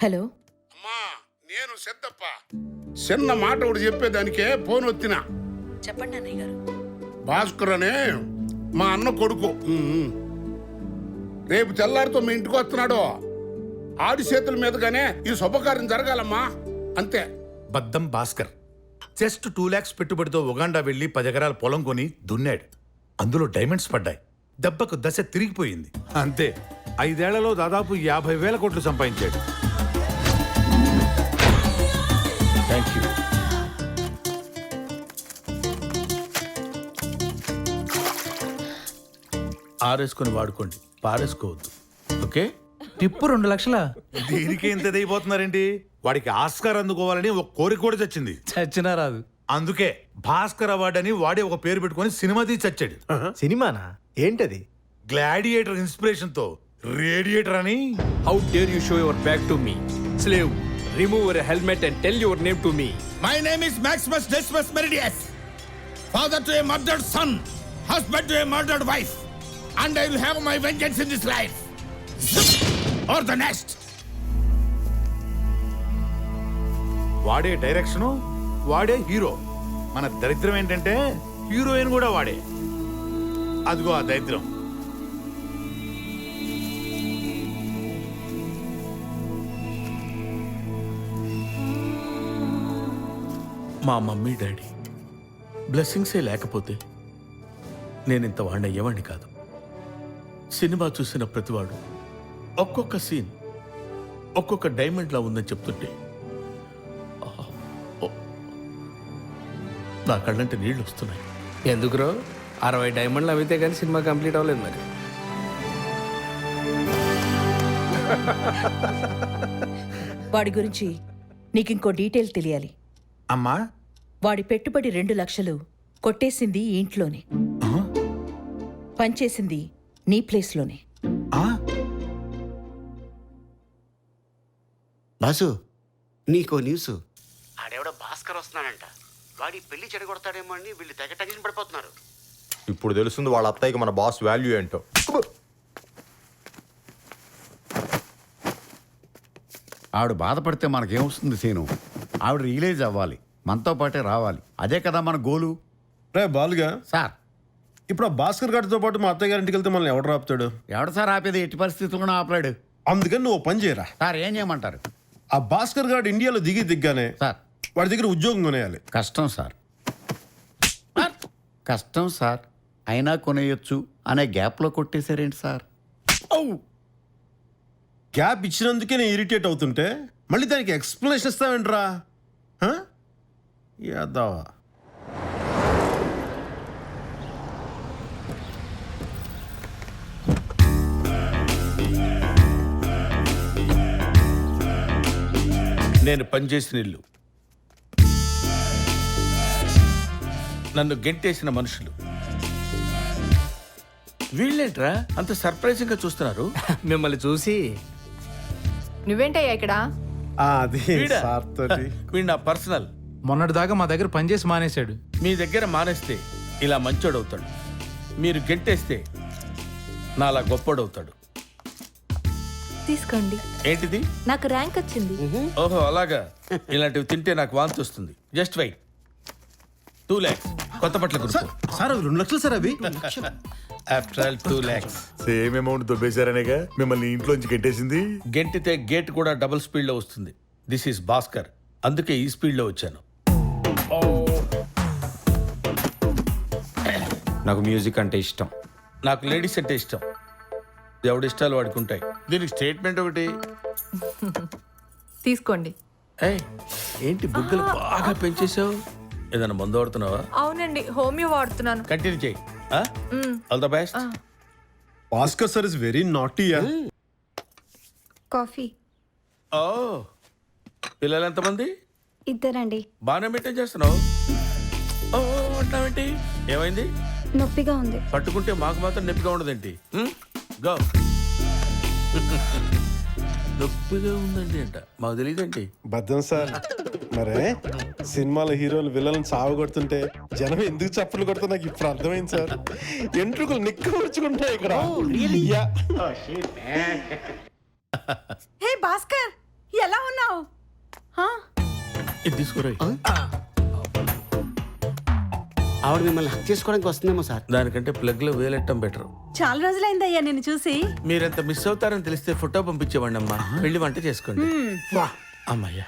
Hello. అమ్మా నేను సిద్ధప్ప. చిన్న మాట ఒకటి చెప్పేదానికే ఫోన్ వచ్చినా. చెప్పండి అన్నయ్య గారు. భాస్కర్ అనే మా అన్న కొడుకు రేపు తెల్లారితో మీ ఇంటికి వస్తున్నాడు. ఆడి చేతుల మీదుగానే ఈ శుభకార్యం జరగాలమ్మా, అంతే. బద్దం భాస్కర్ జస్ట్ 2 lakhs పెట్టుబడితో ఉగాండా వెళ్లి 10 ఎకరాల పొలం కొని దున్నాడు. అందులో డైమండ్స్ పడ్డాయి. దెబ్బకు దశ తిరిగిపోయింది. అంతే 5 ఏళ్లలో దాదాపు 50,000 కోట్లు సంపాదించాడు. Thank you. ఆరేసుకొని వాడుకోండి, పారేసుకోవద్దు. ఓకే. టిప్పు 2 లక్షలా? దీనికి ఎంత అయిపోతున్నారేంటి? వాడికి ఆస్కార్ అందుకోవాలని ఒక కోరిక కూడా చచ్చింది. చచ్చినా రాదు. అందుకే భాస్కర్ అవార్డు అని వాడే ఒక పేరు పెట్టుకొని సినిమా తీసి చచ్చాడు. సినిమానా? ఏంటది? గ్లాడియేటర్ ఇన్స్పిరేషన్ తో రేడియేటర్ అని. How dare you show your back to me? Slave, remove your helmet and tell your name to me. My name is Maximus Decimus Meridius, father to a murdered son, husband to a murdered wife, and I will have my vengeance in this life or the next. వాడే direction, వాడే hero. మన దరిద్రం ఏంటంటే heroine కూడా వాడే. అదిగో ఆ దరిద్రం. మా మమ్మీ డాడీ బ్లెస్సింగ్సే లేకపోతే నేను ఇంత వాడిని అయ్యేవాడిని కాదు. సినిమా చూసిన ప్రతివాడు ఒక్కొక్క సీన్ ఒక్కొక్క డైమండ్లా ఉందని చెప్తుంటే నా కళ్ళంటే నీళ్ళు వస్తున్నాయి. ఎందుకురో 60 డైమండ్లు అవితే కానీ సినిమా కంప్లీట్ అవ్వలేదు మరి. వాడి గురించి నీకింకో డీటెయిల్ తెలియాలి. అమ్మా, వాడి పెట్టుబడి 2 లక్షలు కొట్టేసింది ఈ ఇంట్లోనే, పనిచేసింది నీ ప్లేస్లోనే. బాసు, నీకో న్యూస్. ఆడెవడో భాస్కర్ వస్తున్నాడంట. వాడి పెళ్లి చెడగొడతాడేమో అని వీళ్ళు తెగ టెన్షన్ పడిపోతున్నారు. ఇప్పుడు తెలుస్తుంది వాళ్ళ అత్తయ్యకి మన బాస్ వాల్యూ ఏంటో. ఆవిడ బాధపడితే మనకేమొస్తుంది సీను? ఆవిడ రియలైజ్ అవ్వాలి, మనతో పాటే రావాలి. అదే కదా మన గోలు. రే బాలుగా సార్, ఇప్పుడు ఆ భాస్కర్ గారితో పాటు మా అత్తయ్య గారింటికి వెళ్తే మనల్ని ఎవడు రాపుతాడు? ఎవడ సార్ ఆపేది? ఎట్టి పరిస్థితుల్లో ఆపలేడు. అందుకని నువ్వు పని చేయరా. సార్ ఏం చేయమంటారు? ఆ భాస్కర్ గారు ఇండియాలో దిగ్గానే సార్ వాడి దగ్గర ఉద్యోగం కొనేయాలి. కష్టం సార్, కష్టం సార్. అయినా కొనేయొచ్చు అనే గ్యాప్లో కొట్టేశారేంటి సార్? గ్యాప్ ఇచ్చినందుకే నేను ఇరిటేట్ అవుతుంటే మళ్ళీ దానికి ఎక్స్ప్లెనేషన్ ఇస్తావేంట్రా? యాదవా. నేను పనిచేసిన ఇల్లు, నన్ను గెంటేసిన మనుషులు, వీళ్ళేంట్రా అంత సర్ప్రైజింగ్ గా చూస్తున్నారు? మిమ్మల్ని చూసి. నువ్వేంటయ్యా ఇక్కడ? అది సార్ తోటి. వీడు నా పర్సనల్. మొన్నటిదాకా మా దగ్గర పనిచేసి మానేశాడు. మీ దగ్గర మానేస్తే ఇలా మంచోడవుతాడు, మీరు గెంటేస్తే నాలా గొప్పోడవుతాడు. తీసుకోండి. ఏంటిది? నాకు ర్యాంక్ వచ్చింది. ఓహో అలాగా. ఇలాంటివి తింటే నాకు వాంతి వస్తుంది. Just wait. 2 lakhs కొత్త బట్టలు కొనుక్కో. సార్ అవి 2 లక్షలు సార్. అవి after all 2 lakhs. Same amount దొబ్బేశారనేగా మిమ్మల్ని ఇంట్లోంచి కట్టేసింది. గెంటితే గేట్ కూడా డబుల్ స్పీడ్ లో వస్తుంది. దిస్ ఈస్ భాస్కర్, అందుకే ఈ స్పీడ్ లో వచ్చాను. నాకు మ్యూజిక్ అంటే ఇష్టం. నాకు లేడీస్ అంటే ఇష్టం. ఎవడి ఇష్టాలు వాడుకుంటాయి. దీనికి స్టేట్మెంట్ ఒకటి. తీసుకోండి. ఏయ్, ఏంటి బుగ్గలు బాగా పెంచేసావు? ఏదైనా మందు వాడుతున్నావా? అవునండి, హోమియో వాడుతున్నాను. కంటిన్యూ చేయి. All the best. Bhaskar sir is very naughty. Coffee. ఓ, పిల్లలు ఎంతమంది? 2 అండి. బాగానే మెయింటైన్ చేస్తున్నావు. ఓ అంటావేంటి? ఏమైంది? నొప్పిగా ఉంది. పట్టుకుంటే మాకు మాత్రం నొప్పిగా ఉండదేంటి? గో. నొప్పిగా ఉందండి అంట, మాకు తెలియదేంటి? బద్దం సార్, మరే సినిమాల హీరోలు విలన్లను సాగు కొడుతుంటే జనం ఎందుకు చప్పులు కొడుతూ నాకు ఇప్పుడు అర్థమైంది సార్. ఎంట్రుకలు నిక్కబుచ్చుకుంటాయి ఇక్కడ. హే భాస్కర్, ఎలా ఉన్నావు? ఇది తీసుకురాయి. ఆవిడ మిమ్మల్ని హక్ చేసుకోవడానికి వస్తుందేమో సార్. దానికంటే ప్లగ్ లో వేలెట్టం బెటర్. చాలా రోజులైందయ్యా నిన్ను చూసి. మీరెంత మిస్ అవుతారని తెలిస్తే ఫోటో పంపించేవాడి అమ్మా. వెళ్ళి వంట చేసుకోండి. అమ్మయ్యా.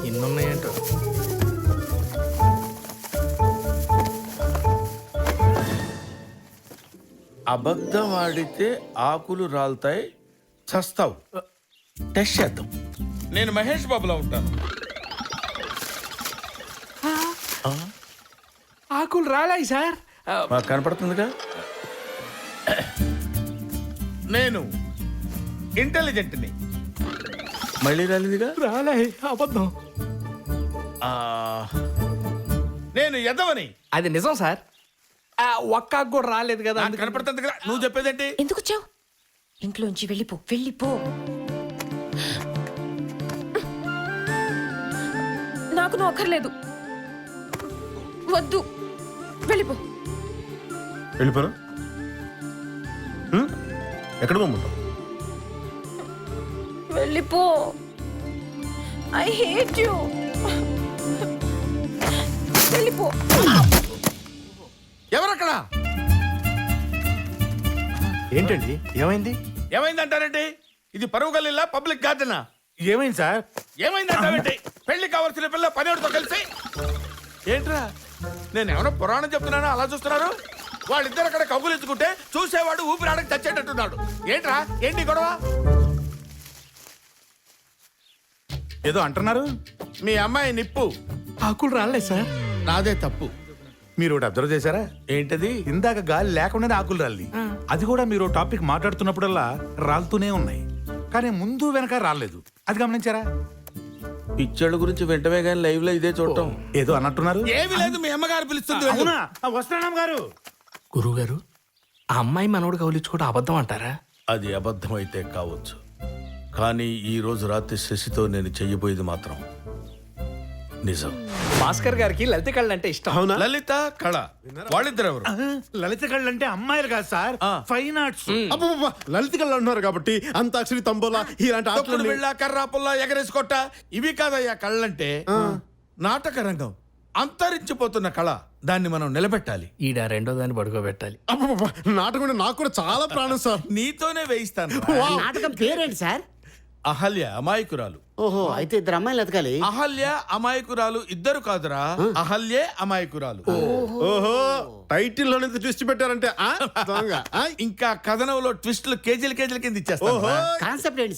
ఇన్నున్నాయంటో. అబద్ధం ఆడితే ఆకులు రాలుతాయి, చస్తావు. టెస్ట్ చేద్దాం. నేను మహేష్ బాబులా ఉంటాను. ఆకులు రాలాయి సార్. మాకు కనపడుతుందిగా. నేను ఇంటెలిజెంట్ని. మళ్ళీ రాలేదుగా. రాలాయి, అబద్ధం. నేను ఎదవని. అది నిజం సార్. ఒక్క ఆకు కూడా రాలేదు కదా. నాకు కనపడుతుంది కదా. నువ్వు చెప్పేదేంటి? ఎందుకు వచ్చావు? ఇంట్లోంచి వెళ్ళిపో, వెళ్ళిపో. నాకు నువ్వు అక్కర్లేదు. వద్దు, వెళ్ళిపో. వెళ్ళిపోరా. ఎక్కడ పోమంటావు? వెళ్ళిపో. I hate you. వెళ్ళిపో. ఎవరక్కడ? ఏంటండి ఏమైంది? ఏమైందంటారంటే ఇది పరువు గల్లీలా, పబ్లిక్ గార్డెనా? ఏమైంది సార్? ఏమైందంటారంటే పెళ్లి కావాల్సిన పిల్ల పనివాడితో కలిసి. ఏంట్రా, నేను ఎవరో పురాణం చెప్తున్నానో అలా చూస్తున్నారు? వాళ్ళిద్దరు అక్కడ కబులించుకుంటే చూసేవాడు ఊపిరాడకి చచ్చేటట్టున్నాడు. ఏంట్రా, ఏంటి గొడవ? ఏదో అంటున్నారు. మీ అమ్మాయి నిప్పు. ఆకులు రాలేదు సార్. నాదే తప్పు. మీరు ఒకటి అబ్జర్వ్ చేశారా? ఏంటది? ఇందాక గాలి లేకుండానే ఆకులు రాలి. అది కూడా మీరు టాపిక్ మాట్లాడుతున్నప్పుడల్లా రాలుతూనే ఉన్నాయి, కానీ ముందు వెనక రాలేదు. అది గమనించారా? పిచ్చోళ్ళ గురించి వెంటనే కానీ లైవ్ లో ఇదే చూడటం. ఏదో అన్నట్టున్నారు. ఏమీ లేదు, మీ అమ్మగారు పిలుస్తుంది. అవునా? వస్తున్నాం గారు. గురువు గారు, ఆ అమ్మాయి మనోడు కౌలించుకోవడం అబద్ధం అంటారా? అది అబద్ధం అయితే కావచ్చు, కానీ ఈ రోజు రాత్రి శశితో నేను చెయ్యబోయేది మాత్రం నిజం. భాస్కర్ గారికి లలిత కళ్ళు అంటే ఇష్టం. అవునా? లలిత కళ వాళ్ళిద్దరు ఎవరు? లలిత కళ్ళు అంటే అమ్మాయిలు కాదు సార్, ఫైన్ ఆర్ట్స్. అబ్బబ్బబ్బా, లలిత కళ్ళు అంటున్నారు కాబట్టి అంతాక్షరి, తంబోలా ఇలాంటి తొక్కుడు ఆటలు బిళ్ళ, కర్రా పుల్ల, ఎగరేసి కొట్ట ఇవి కాదయ్యా కళ్ళంటే. నాటక రంగం అంతరించిపోతున్న కళ, దాన్ని మనం నిలబెట్టాలి. ఈడ రెండో దాన్ని పడుకోబెట్టాలి. అబ్బబ్బబ్బా, నాటకం అంటే నాకు కూడా చాలా ప్రాణం సార్. నీతోనే వేయిస్తాను. నాటకం పేరేంటి సార్? అహల్య అమాయకురాలు. ఓహో, అయితే ఇద్దరు అమ్మాయిలు ఎతకాలి. అహల్య అమాయకురాలు ఇద్దరు కాదురా, అహల్యే అమాయకురాలు. ఓహో, టైటిల్ లోనే ట్విస్ట్ పెట్టారంటే ఆ? దొంగ. ఇంకా కథనంలో ట్విస్టులు కేజీల కేజీల కింద ఇచ్చేస్తాను. కాన్సెప్ట్ ఏంటి సార్?